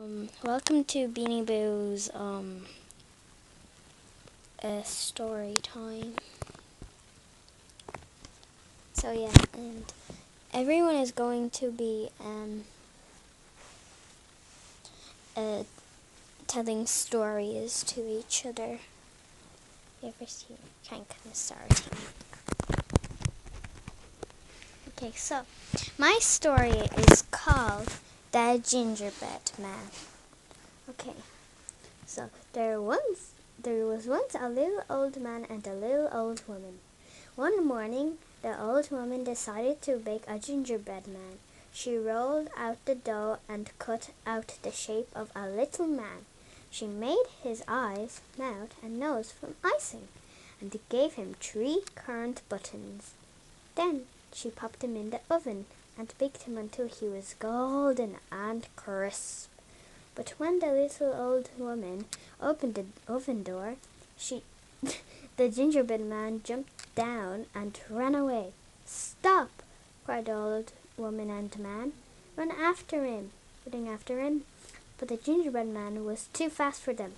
Welcome to Beanie Boo's story time. So yeah, and everyone is going to be telling stories to each other. You ever see kind of starting? Okay, so my story is called The Gingerbread Man. Okay. So there was once a little old man and a little old woman. One morning, the old woman decided to bake a gingerbread man. She rolled out the dough and cut out the shape of a little man. She made his eyes, mouth, and nose from icing, and gave him 3 currant buttons. Then she popped him in the oven and baked him until he was golden and crisp. But when the little old woman opened the oven door, the gingerbread man jumped down and ran away. "Stop!" cried the old woman and man. Running after him. But the gingerbread man was too fast for them.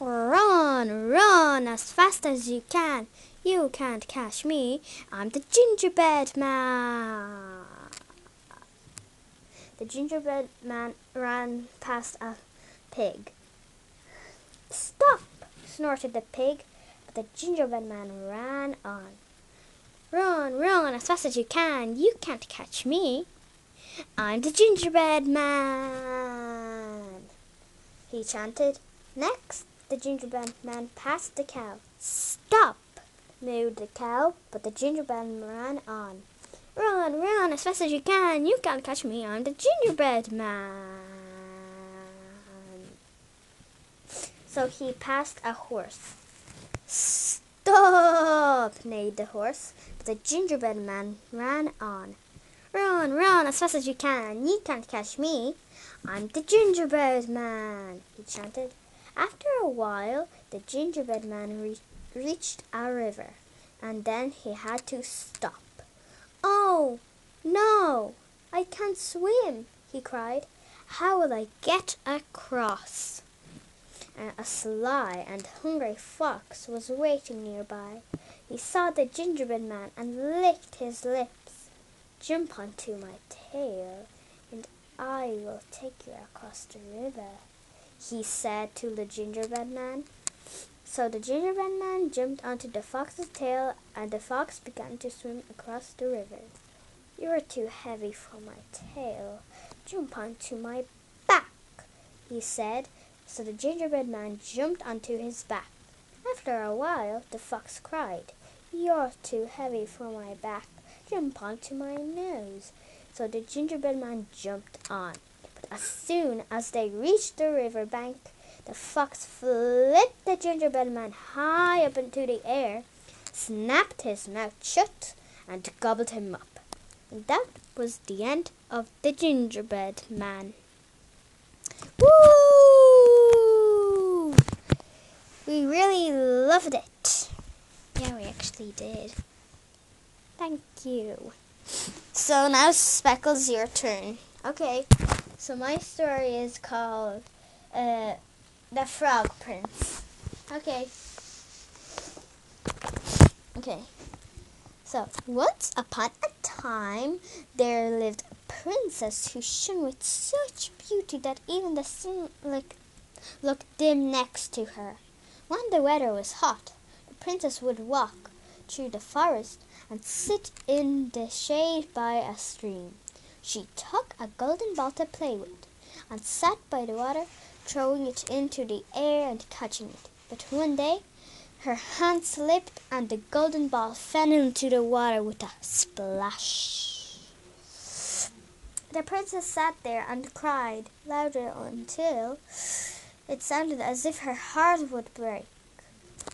"Run, run as fast as you can. You can't catch me. I'm the gingerbread man." The gingerbread man ran past a pig. "Stop!" snorted the pig, but the gingerbread man ran on. "Run, run as fast as you can. You can't catch me. I'm the gingerbread man," he chanted. Next, the gingerbread man passed the cow. "Stop!" mooed the cow, but the gingerbread man ran on. "Run, run as fast as you can. You can't catch me. I'm the gingerbread man." So he passed a horse. "Stop!" neighed the horse, but the gingerbread man ran on. "Run, run as fast as you can. You can't catch me. I'm the gingerbread man," he chanted. After a while, the gingerbread man reached a river, and then he had to stop. "Oh, no, I can't swim," he cried. "How will I get across?" A sly and hungry fox was waiting nearby. He saw the gingerbread man and licked his lips. "Jump onto my tail, and I will take you across the river," he said to the gingerbread man. So the gingerbread man jumped onto the fox's tail, and the fox began to swim across the river. "You're too heavy for my tail. Jump onto my back," he said. So the gingerbread man jumped onto his back. After a while, the fox cried, "You're too heavy for my back. Jump onto my nose." So the gingerbread man jumped on. But as soon as they reached the river bank, the fox flipped the gingerbread man high up into the air, snapped his mouth shut, and gobbled him up. And that was the end of the gingerbread man. Woo! We really loved it. Yeah, we actually did. Thank you. So now, Speckles, your turn. Okay, so my story is called The Frog Prince. Okay. So, once upon a time, there lived a princess who shone with such beauty that even the sun looked dim next to her. When the weather was hot, the princess would walk through the forest and sit in the shade by a stream. She took a golden ball to play with and sat by the water, throwing it into the air and catching it. But one day, her hand slipped and the golden ball fell into the water with a splash. The princess sat there and cried louder until it sounded as if her heart would break.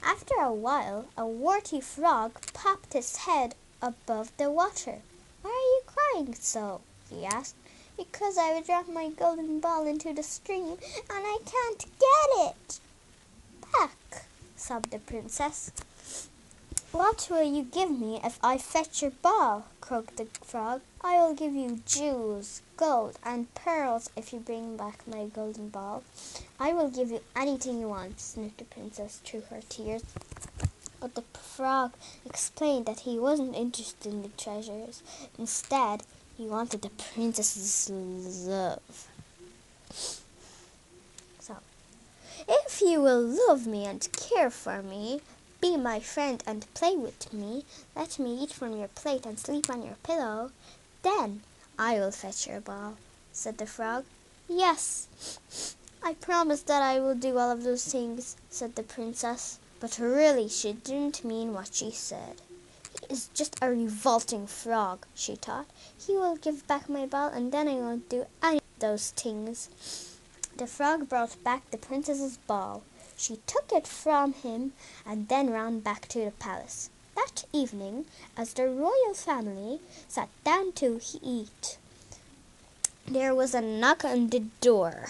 After a while, a warty frog popped his head above the water. "Why are you crying so?" he asked. "Because I dropped my golden ball into the stream and I can't get it back," sobbed the princess. "What will you give me if I fetch your ball?" croaked the frog. I will give you jewels, gold, and pearls if you bring back my golden ball. I will give you anything you want, sniffed the princess through her tears. But the frog explained that he wasn't interested in the treasures. Instead, he wanted the princess's love. So, if you will love me and care for me, be my friend and play with me, let me eat from your plate and sleep on your pillow, then I will fetch your ball, said the frog. Yes, I promise that I will do all of those things, said the princess. But really, she didn't mean what she said. He is just a revolting frog, she thought. He will give back my ball, and then I won't do any of those things. The frog brought back the princess's ball. She took it from him and then ran back to the palace. That evening, as the royal family sat down to eat, there was a knock on the door.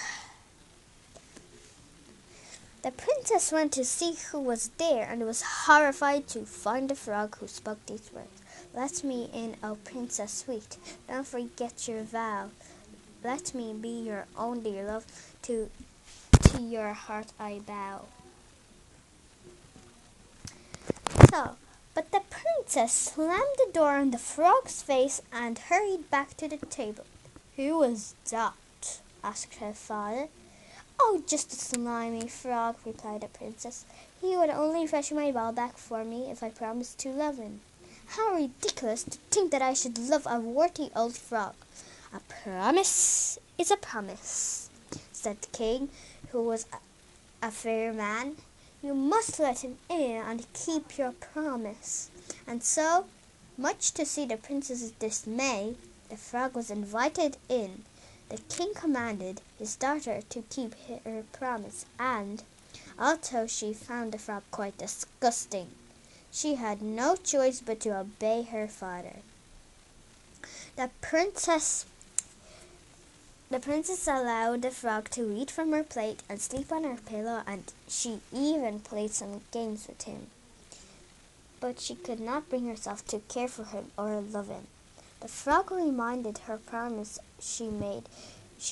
The princess went to see who was there and was horrified to find the frog who spoke these words. Let me in, O princess sweet. Don't forget your vow. Let me be your only love. To your heart I bow. But the princess slammed the door in the frog's face and hurried back to the table. Who was that? Asked her father. Oh, just a slimy frog, replied the princess. He would only fetch my ball back for me if I promised to love him. How ridiculous to think that I should love a warty old frog. A promise is a promise, said the king, who was a fair man. You must let him in and keep your promise. And so, much to see the princess's dismay, the frog was invited in. The king commanded his daughter to keep her promise, and although she found the frog quite disgusting, she had no choice but to obey her father. The princess allowed the frog to eat from her plate and sleep on her pillow, and she even played some games with him. But she could not bring herself to care for him or love him. The frog reminded her promise she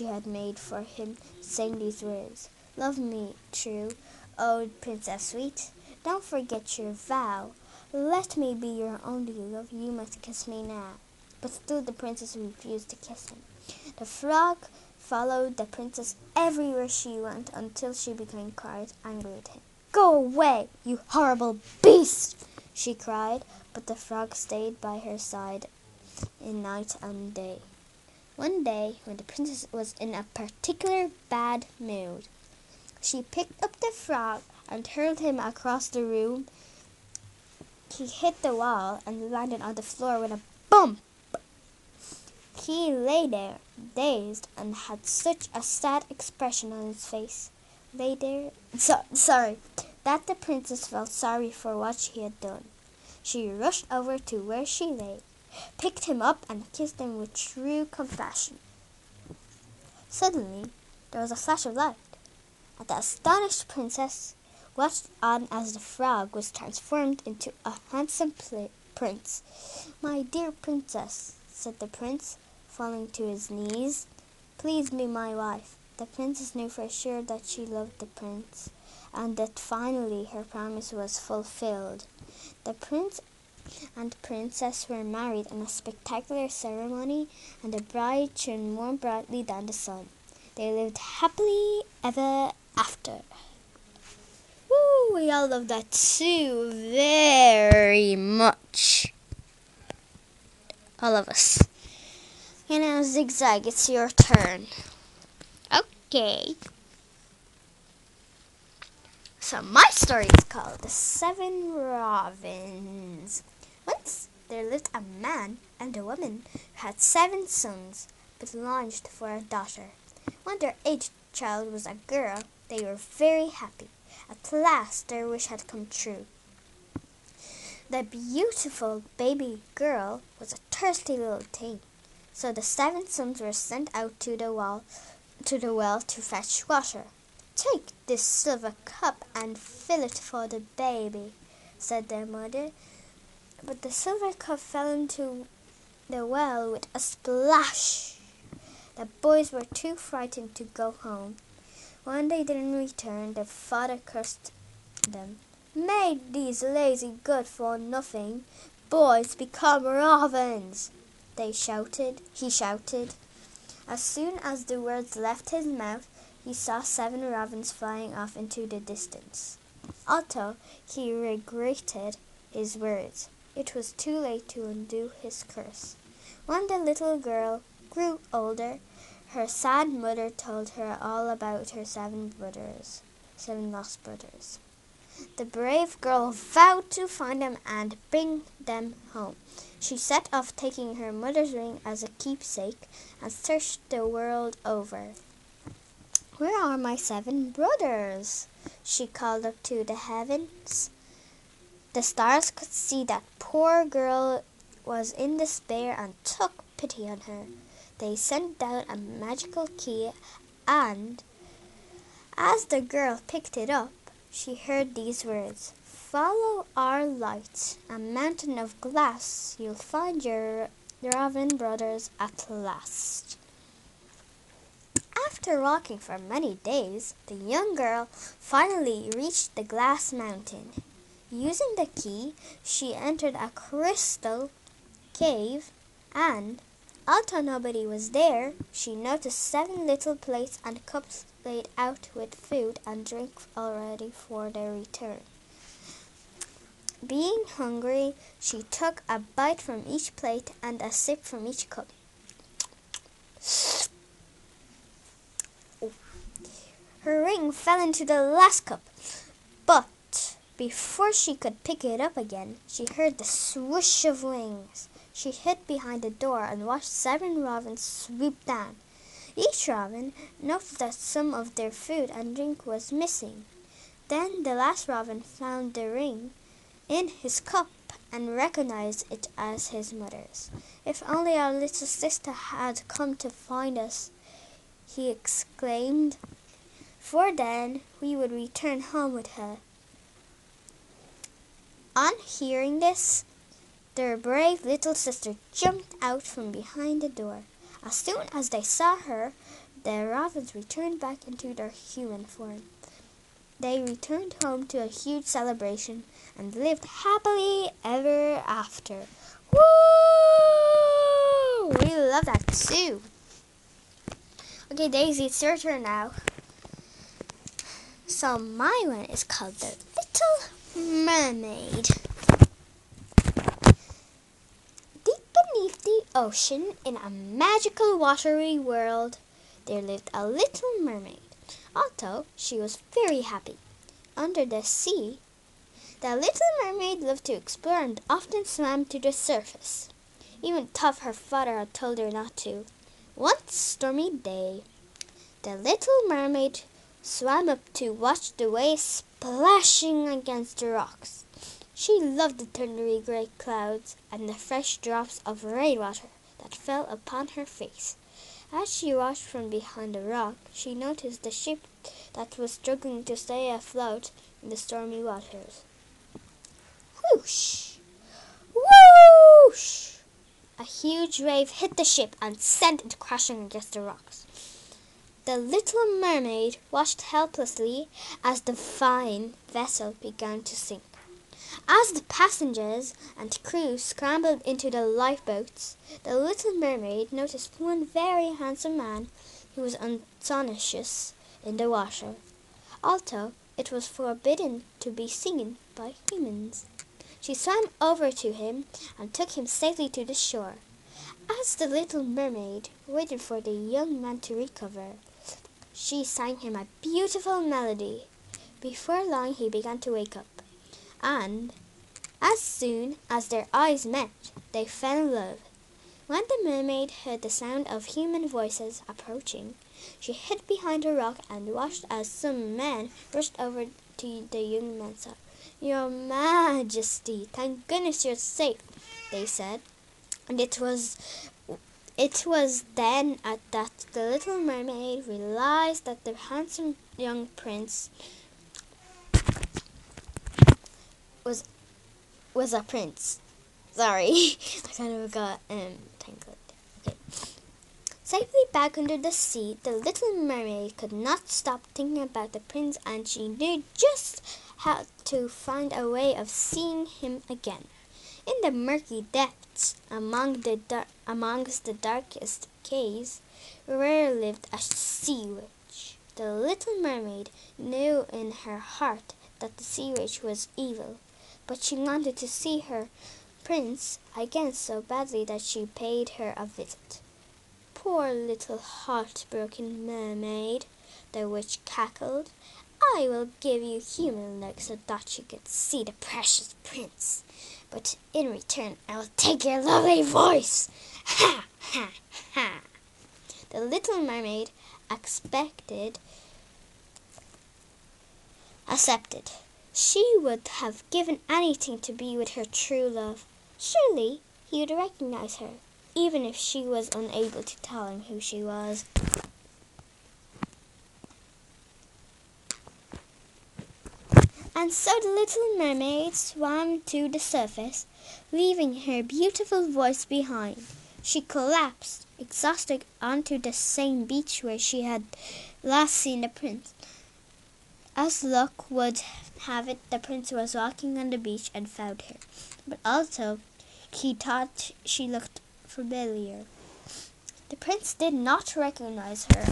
had made for him, saying these words, Love me true, O princess sweet. Don't forget your vow. Let me be your only love. You must kiss me now. But still the princess refused to kiss him. The frog followed the princess everywhere she went until she became quite angry with him. Go away, you horrible beast, she cried, but the frog stayed by her side in night and day. One day, when the princess was in a particular bad mood, she picked up the frog and hurled him across the room. He hit the wall and landed on the floor with a bump. He lay there, dazed, and had such a sad expression on his face. That the princess felt sorry for what she had done. She rushed over to where she lay, picked him up, and kissed him with true compassion. Suddenly, there was a flash of light, and the astonished princess watched on as the frog was transformed into a handsome prince. My dear princess, said the prince, falling to his knees, please be my wife. The princess knew for sure that she loved the prince, and that finally her promise was fulfilled. The prince and princess were married in a spectacular ceremony, and the bride shone more brightly than the sun. They lived happily ever after. Woo! We all love that too very much. All of us. And now, Zigzag, it's your turn. Okay. So my story is called The 7 Ravens. Once there lived a man and a woman who had 7 sons, but longed for a daughter. When their 8th child was a girl, they were very happy. At last their wish had come true. The beautiful baby girl was a thirsty little thing. So the 7 sons were sent out to the well to fetch water. Take this silver cup and fill it for the baby, said their mother. But the silver cup fell into the well with a splash. The boys were too frightened to go home. When they didn't return, their father cursed them. "May these lazy good-for-nothing boys become ravens!" He shouted. As soon as the words left his mouth, he saw 7 ravens flying off into the distance. Although he regretted his words, it was too late to undo his curse. When the little girl grew older, her sad mother told her all about her 7 lost brothers. The brave girl vowed to find them and bring them home. She set off, taking her mother's ring as a keepsake, and searched the world over. "Where are my 7 brothers?" she called up to the heavens. The stars could see that poor girl was in despair and took pity on her. They sent down a magical key, and as the girl picked it up, she heard these words: "Follow our light, a mountain of glass. You'll find your raven brothers at last." After walking for many days, the young girl finally reached the glass mountain. Using the key, she entered a crystal cave, and although nobody was there, she noticed 7 little plates and cups laid out with food and drink already for their return. Being hungry, she took a bite from each plate and a sip from each cup. Her ring fell into the last cup, but before she could pick it up again, she heard the swoosh of wings. She hid behind the door and watched 7 ravens swoop down. Each raven noticed that some of their food and drink was missing. Then the last raven found the ring in his cup and recognized it as his mother's. "If only our little sister had come to find us," he exclaimed, "for then we would return home with her." On hearing this, their brave little sister jumped out from behind the door. As soon as they saw her, the ravens returned back into their human form. They returned home to a huge celebration and lived happily ever after. Woo! We love that too. Okay, Daisy, it's your turn now. So my one is called The Little Mermaid. Deep beneath the ocean, in a magical watery world, there lived a little mermaid. Although she was very happy under the sea, the little mermaid loved to explore and often swam to the surface, even though her father had told her not to. One stormy day, the little mermaid swam up to watch the waves splashing against the rocks. She loved the thundery grey clouds and the fresh drops of rainwater that fell upon her face. As she watched from behind a rock, she noticed the ship that was struggling to stay afloat in the stormy waters. Whoosh! Whoosh! A huge wave hit the ship and sent it crashing against the rocks. The little mermaid watched helplessly as the fine vessel began to sink. As the passengers and crew scrambled into the lifeboats, the little mermaid noticed one very handsome man who was unconscious in the water, although it was forbidden to be seen by humans. She swam over to him and took him safely to the shore. As the little mermaid waited for the young man to recover, she sang him a beautiful melody. Before long he began to wake up, and as soon as their eyes met, they fell in love. When the mermaid heard the sound of human voices approaching, she hid behind a rock and watched as some men rushed over to the young man. "Your Majesty, thank goodness you're safe," they said. And it was then that the little mermaid realized that the handsome young prince was a prince. Sorry, I kind of got tangled. Okay. Safely back under the sea, the little mermaid could not stop thinking about the prince, and she knew just how to find a way of seeing him again. In the murky depths, amongst the darkest caves, where lived a sea witch. The little mermaid knew in her heart that the sea witch was evil, but she wanted to see her prince again so badly that she paid her a visit. Poor little heartbroken mermaid, the witch cackled. I will give you human legs so that you can see the precious prince. But in return, I will take your lovely voice. Ha, ha, ha. The little mermaid accepted. She would have given anything to be with her true love. Surely he would recognize her, even if she was unable to tell him who she was. And so the little mermaid swam to the surface, leaving her beautiful voice behind. She collapsed, exhausted, onto the same beach where she had last seen the prince. As luck would have it, the prince was walking on the beach and found her. But also, he thought she looked familiar. The prince did not recognize her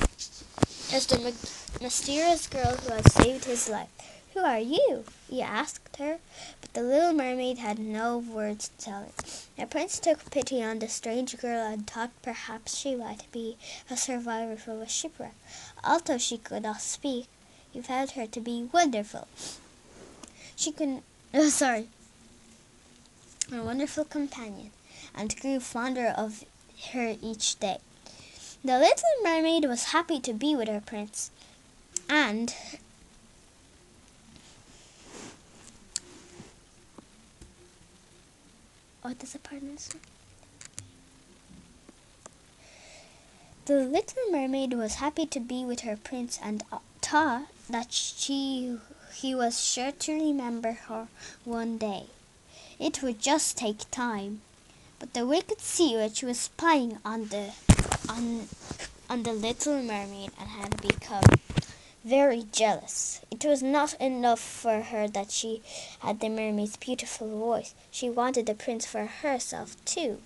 as the mysterious girl who had saved his life. Who are you? He asked her, but the little mermaid had no words to tell him. The prince took pity on the strange girl and thought perhaps she might be a survivor from a shipwreck. Although she could not speak, he found her to be wonderful. A wonderful companion, and grew fonder of her each day. The little mermaid was happy to be with her prince, and what does a partner say? The little mermaid was happy to be with her prince and thought that he was sure to remember her one day. It would just take time. But the wicked sea witch was spying on the little mermaid and had become very jealous. It was not enough for her that she had the mermaid's beautiful voice. She wanted the prince for herself too.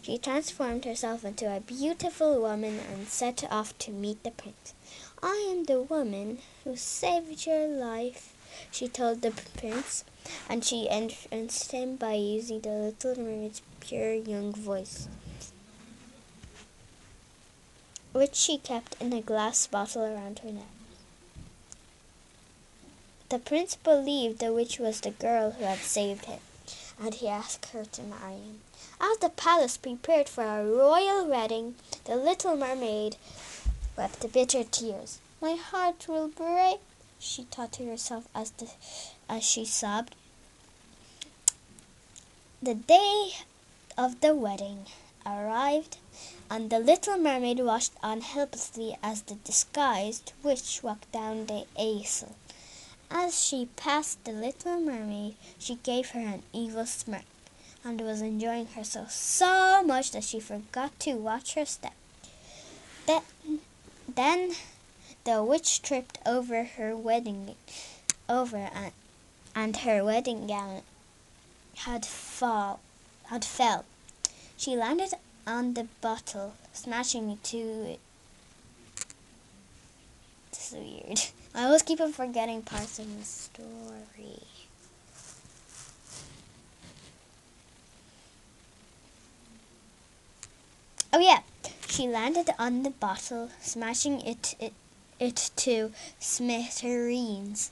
She transformed herself into a beautiful woman and set off to meet the prince. I am the woman who saved your life, she told the prince, and she entranced him by using the little mermaid's pure young voice, which she kept in a glass bottle around her neck. The prince believed the witch was the girl who had saved him, and he asked her to marry him. As the palace prepared for a royal wedding, the little mermaid wept bitter tears. My heart will break, she thought to herself as she sobbed. The day of the wedding arrived, and the little mermaid watched on helplessly as the disguised witch walked down the aisle. As she passed the little mermaid, she gave her an evil smirk, and was enjoying herself so much that she forgot to watch her step. Then the witch tripped over her and her wedding gown had fell. She landed on the bottle, smashing it to it. This is weird. I always keep on forgetting parts of the story. Oh yeah, she landed on the bottle, smashing it to smithereens.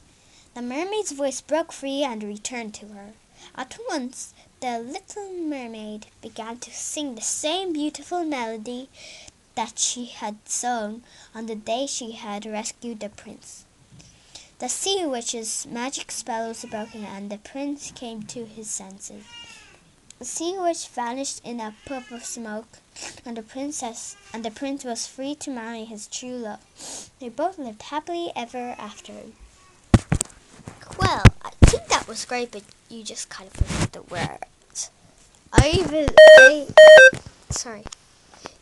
The mermaid's voice broke free and returned to her. At once, the little mermaid began to sing the same beautiful melody that she had sung on the day she had rescued the prince. The sea witch's magic spell was broken, and the prince came to his senses. The sea witch vanished in a puff of smoke, and the prince was free to marry his true love. They both lived happily ever after. Well, I think that was great, but you just kind of forgot the words. Sorry.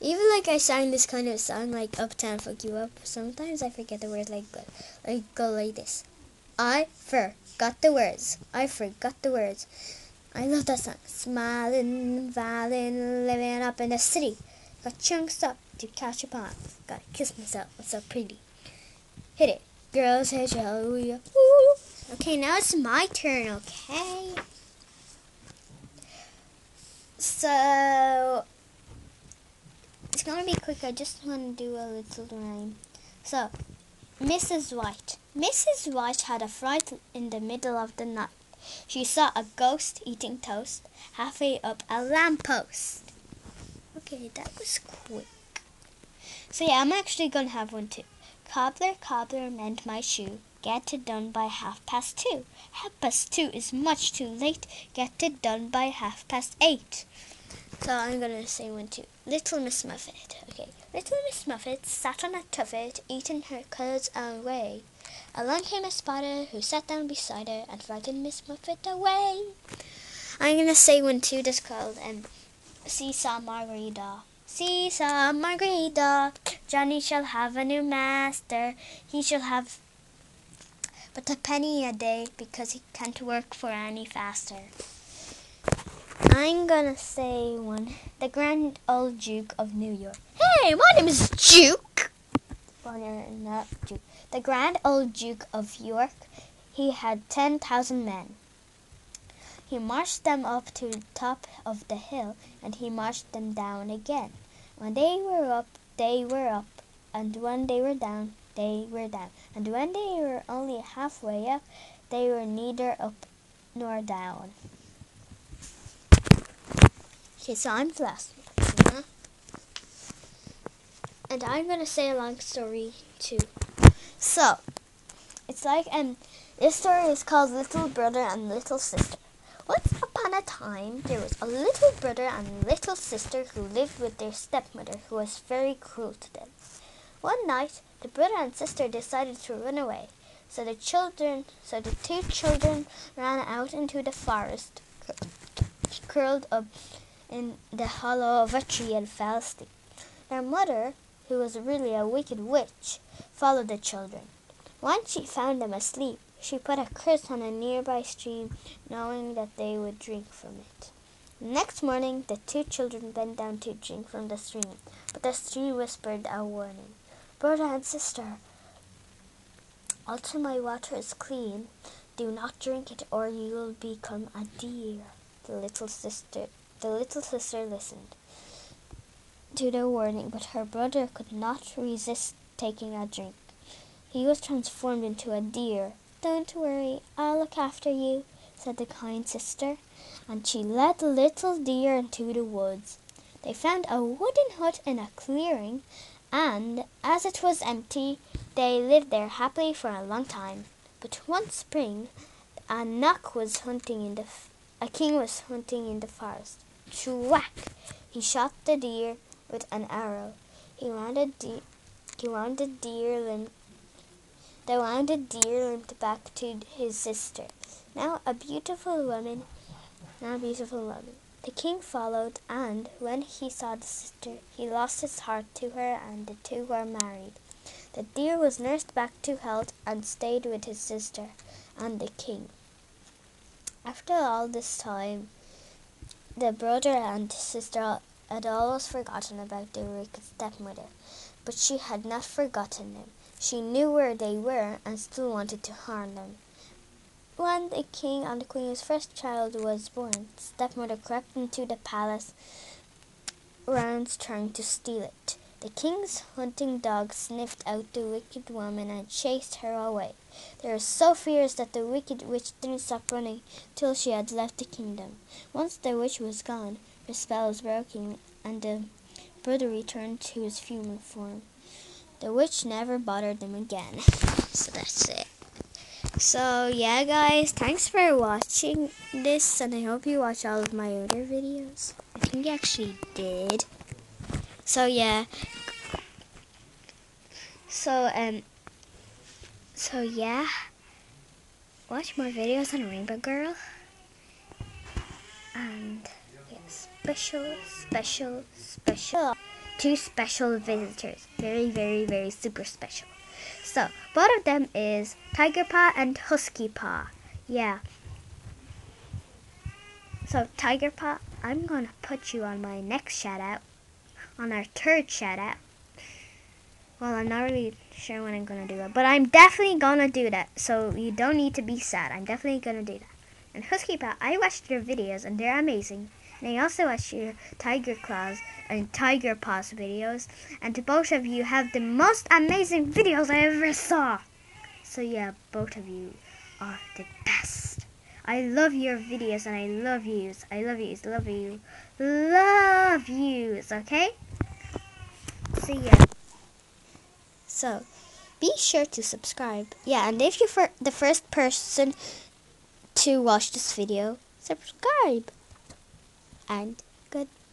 Even like I sang this kind of song like Uptown Fuck You Up, sometimes I forget the words go like this. I forgot the words. I forgot the words. I love that song. Smiling, violin, living up in the city. Got chunks up to catch a pond. Gotta kiss myself. I'm so pretty. Hit it. Girls, hit you, hallelujah. Woo. Okay, now it's my turn, okay? So, it's gonna be quick. I just want to do a little rhyme. So, Mrs. White. Mrs. White had a fright in the middle of the night. She saw a ghost eating toast halfway up a lamppost. Okay, that was quick. So yeah, I'm actually gonna have one too. Cobbler, cobbler, mend my shoe. Get it done by 2:30. 2:30 is much too late. Get it done by 8:30. So I'm gonna say one too. Little Miss Muffet. Okay. Little Miss Muffet sat on a tuffet, eating her curds away. Along came a spider who sat down beside her and frightened Miss Muffet away. I'm gonna say one too that's called Seesaw Margarita. Seesaw Margarita, Johnny shall have a new master. He shall have but a penny a day because he can't work for any faster. I'm gonna say one. The Grand Old Duke of New York. Hey, my name is Duke. Well, you're not Duke. The Grand Old Duke of York. He had 10,000 men. He marched them up to the top of the hill, and he marched them down again. When they were up, they were up, and when they were down, they were down. And when they were only halfway up, they were neither up nor down. Okay, so I'm the last one. And I'm going to say a long story too. So, it's like, this story is called Little Brother and Little Sister. Once upon a time, there was a little brother and little sister who lived with their stepmother, who was very cruel to them. One night, the brother and sister decided to run away. So the two children ran out into the forest, curled up in the hollow of a tree and fell asleep. Their mother, who was really a wicked witch, followed the children. Once she found them asleep, she put a curse on a nearby stream, knowing that they would drink from it. Next morning, the two children bent down to drink from the stream, but the stream whispered a warning. Brother and sister, although my water is clean, do not drink it or you will become a deer. The little sister listened to the warning, but her brother could not resist taking a drink. He was transformed into a deer. Don't worry, I'll look after you, said the kind sister, and she led the little deer into the woods. They found a wooden hut in a clearing, and as it was empty, they lived there happily for a long time. But one spring, a king was hunting in the forest. Whack! He shot the deer with an arrow. The wounded deer limped back to his sister. Now a beautiful woman. The king followed, and when he saw the sister, he lost his heart to her, and the two were married. The deer was nursed back to health and stayed with his sister and the king. After all this time, the brother and sister had almost forgotten about their wicked stepmother, but she had not forgotten them. She knew where they were and still wanted to harm them. When the king and the queen's first child was born, the stepmother crept into the palace grounds trying to steal it. The king's hunting dog sniffed out the wicked woman and chased her away. They were so fierce that the wicked witch didn't stop running till she had left the kingdom. Once the witch was gone, her spell was broken, and the brother returned to his human form. The witch never bothered them again. So that's it. So yeah, guys, thanks for watching this, and I hope you watch all of my other videos. I think you actually did. So yeah. So yeah. Watch more videos on Rainbow Girl. And yeah, special. two special visitors. Very, very, very super special. So, both of them is Tiger Paw and Husky Paw. Yeah. So, Tiger Paw, I'm going to put you on my next shout out. On our third shout out. Well, I'm not really sure when I'm going to do it. But I'm definitely going to do that. So, you don't need to be sad. I'm definitely going to do that. And Husky Paw, I watched your videos and they're amazing. And I also watched your Tiger Claws and Tiger Paws videos. And to both of you have the most amazing videos I ever saw. So yeah, both of you are the best. I love your videos and I love yous. I love yous, love you. Love yous, okay? So yeah. So, be sure to subscribe. Yeah, and if you're the first person to watch this video, subscribe. And goodbye.